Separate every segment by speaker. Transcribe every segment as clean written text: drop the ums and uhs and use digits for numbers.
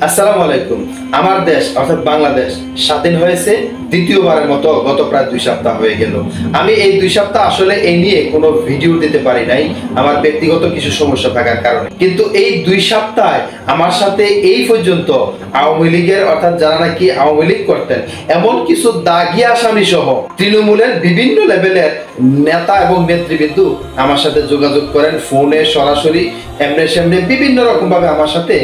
Speaker 1: আসসালামু আলাইকুম। আমার দেশ অর্থাৎ বাংলাদেশ স্বাধীন হয়েছে দ্বিতীয়বারের মতো গত প্রায় 2 সপ্তাহ হয়ে গেল। আমি এই 2 সপ্তাহ আসলে এই নিয়ে কোনো ভিডিও দিতে পারি নাই আমার ব্যক্তিগত কিছু সমস্যা থাকার কারণে। কিন্তু এই 2 সপ্তাহে আমার সাথে এই পর্যন্ত আওয়ামী লীগের অর্থাৎ যারা নাকি আওয়ামী লীগ করতেন এমন কিছু দাগী আসামি সহ তৃণমূলের বিভিন্ন লেভেলের নেতা এবং নেতৃবৃন্দ আমার সাথে যোগাযোগ করেন, ফোনে সরাসরি এমনি সেমনি বিভিন্ন রকম ভাবে আমার সাথে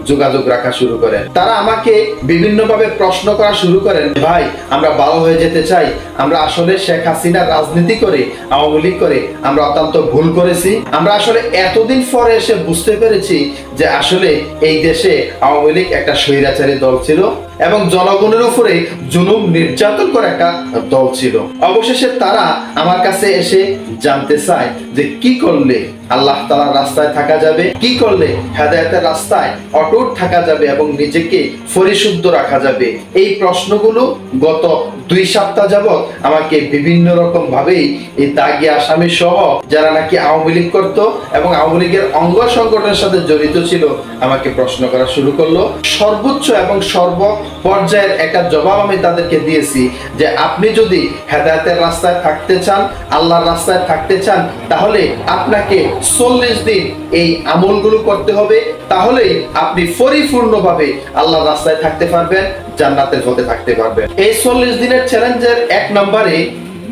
Speaker 1: যোগাযোগ রাখা শুরু করেন। তারা আমাকে বিভিন্ন ভাবে প্রশ্ন করা শুরু করেন, ভাই আমরা ভালো হয়ে যেতে চাই, আমরা আসলে শেখ হাসিনার রাজনীতি করে আওয়ামী লীগ করে আমরা অত্যন্ত ভুল করেছি। আমরা আসলে এতদিন পরে এসে বুঝতে পেরেছি যে আসলে এই দেশে আওয়ামী লীগ একটা স্বৈরাচারী দল ছিল এবং জনগণের উপরে জুলুম নির্যাতন করে একটা দল ছিল। অবশেষে তারা আমার কাছে এসে জানতে চায় যে কি করলে আল্লাহ তাআলার রাস্তায় থাকা যাবে, কি করলে হেদায়েতের রাস্তায় অটুট থাকা যাবে এবং নিজেকে পরিশুদ্ধ রাখা যাবে। এই প্রশ্নগুলো গত 2 সপ্তাহ যাবত আমাকে বিভিন্ন রকম ভাবেই এই দাগী আসামি সহ যারা নাকি আওয়ামী লীগ করতো এবং আওয়ামী লীগের অঙ্গ সংগঠনের সাথে জড়িত ছিল আমাকে প্রশ্ন করা শুরু করলো। সর্বোচ্চ এবং সর্ব পর্যায়ের একটা জবাব আমি তাদেরকে দিয়েছি যে আপনি যদি হেদায়েতের রাস্তায় থাকতে চান, আল্লাহর রাস্তায় থাকতে চান, তাহলে আপনাকে 40 দিন এই আমলগুলো করতে হবে, তাহলেই আপনি পরিপূর্ণভাবে আল্লাহর রাস্তায় থাকতে পারবেন, জান্নাতের পথে থাকতে পারবেন। এই 40 দিনের চ্যালেঞ্জের 1 নম্বরে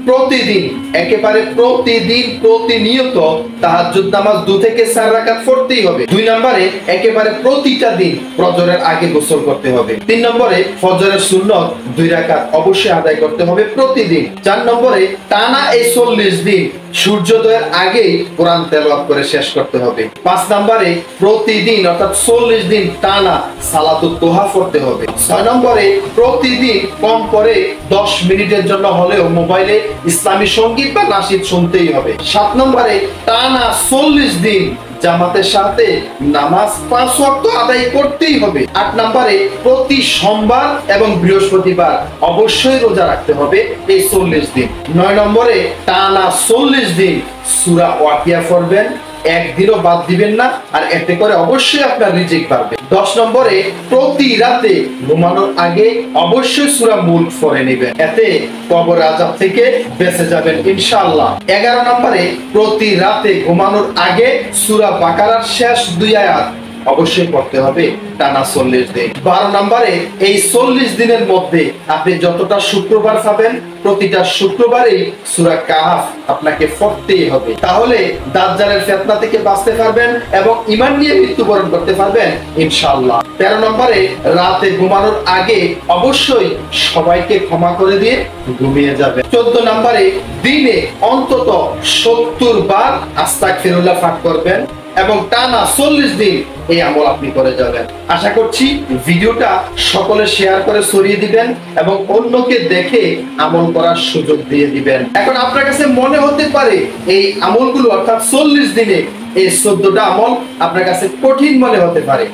Speaker 1: প্রতিদিন একেবারে প্রতিদিন প্রতিনিয়ত তাহাজ্জুদ নামাজ 2 থেকে 4 রাকাত পড়তেই হবে। 2 নম্বরে একেবারে প্রতিটা দিন ফজরের আগে গোসল করতে হবে। 3 নম্বরে ফজরের সুন্নত 2 রাকাত অবশ্যই আদায় করতে হবে প্রতিদিন। 4 নম্বরে টানা এই 40 দিন সূর্যোদয়ের আগেই কোরআন তেলাওয়াত করে শেষ করতে হবে। 5 নম্বরে প্রতিদিন অর্থাৎ 40 দিন টানা সালাতুত তোহা পড়তে হবে। 6 নম্বরে প্রতিদিন কম করে 10 মিনিটের জন্য হলেও মোবাইলে ইসলামী সঙ্গীত বা নাশিদ শুনতেই হবে। 7 নম্বরে টানা 40 দিন জামাতের সাথে নামাজ 5 ওয়াক্ত আদায় করতেই হবে। 8 নম্বরে প্রতি সোমবার এবং বৃহস্পতিবার অবশ্যই রোজা রাখতে হবে এই 40 দিন। 9 নম্বরে টানা 40 দিন সূরা ওয়াকিয়া পড়বেন, একদিনও বাদ দিবেন না, আর এতে করে অবশ্যই আপনার রিজিক বাড়বে। 10 নম্বরে প্রতি রাতে ঘুমানোর আগে অবশ্যই সূরা মুলক পড়ে নেবেন, এতে কবর আযাব থেকে বেঁচে যাবেন ইনশাআল্লাহ। 11 নম্বরে প্রতি রাতে ঘুমানোর আগে সূরা বাকারার শেষ 2 আয়াত অবশ্যই পড়তে হবে টানা 40 দিন। 12 নম্বরে এই 40 দিনের মধ্যে আপনি যতটা শুক্রবার পাবেন প্রতিটা শুক্রবারেই সূরা কাহফ আপনাকে পড়তেই হবে, তাহলে দাজ্জালের ফিতনা থেকে বাঁচতে পারবেন এবং ঈমান নিয়ে মৃত্যুবরণ করতে পারবেন ইনশাআল্লাহ। 13 নম্বরে রাতে ঘুমানোর আগে অবশ্যই সবাইকে ক্ষমা করে দিয়ে ঘুমিয়ে যাবেন। 14 নম্বরে দিনে অন্তত 70 বার আস্তাগফিরুল্লাহ পাঠ করবেন এবং টানা 40 দিন এই আমল আপনি করে যাবেন। আশা করছি ভিডিওটা সকলে শেয়ার করে ছড়িয়ে দিবেন এবং অন্যকে দেখে আমল করার সুযোগ দিয়ে দিবেন। এখন আপনার কাছে মনে হতে পারে এই আমলগুলো অর্থাৎ 40 দিনে এই 14টা আমল আপনার কাছে কঠিন মনে হতে পারে।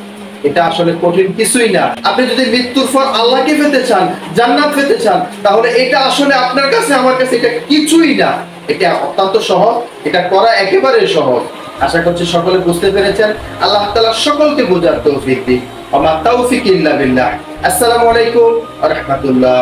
Speaker 1: এটা আসলে কঠিন কিছুই না। আপনি যদি মৃত্যুর পর আল্লাহকে পেতে চান, জান্নাত পেতে চান, তাহলে এটা আসলে আপনার কাছে আমার কাছে এটা কিছুই না। এটা অত্যন্ত সহজ, এটা করা একেবারে সহজ। আশা করছি সকলে বুঝতে পেরেছেন। আল্লাহ তাআলা সকলকে বোঝার তৌফিক দিক। ওয়া মা তাওফিক ইল্লা বিল্লাহ। আসসালামু আলাইকুম ওয়া রাহমাতুল্লাহ।